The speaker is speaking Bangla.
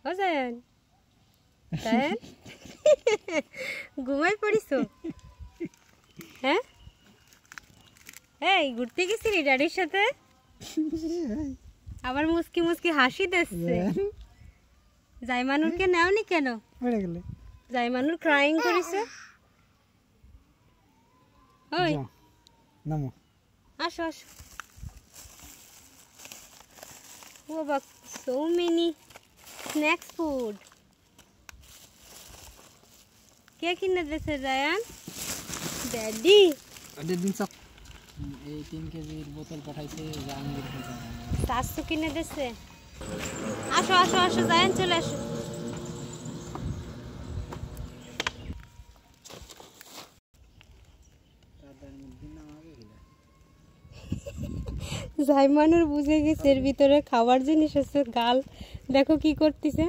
ও জায়ান জায়ান ঘুমাই পড়িছো? হ্যাঁ এই ঘুরতে গেছিলি ড্যাডির সাথে? আবার মুস্কি মুস্কি হাসি দিচ্ছে। জাইমানুরকে নেওনি কেন? জাইমানুর ক্রাইং করেছে। ওই নামো, আসো আসো। ও বাবা, so many snacks food. কে কিনে দিয়েছে জায়ান? ড্যাডি। দিন সব এই 3 কেজির বোতল পাঠাইছে জাহাঙ্গীর থেকে। সাসু কিনে দিয়েছে। আসো আসো আসো জায়ান, চলে আসো। জাইমানুর বুঝে গেছে এর ভিতরে খাবার জিনিস আছে। গাল দেখো কি করতেছে।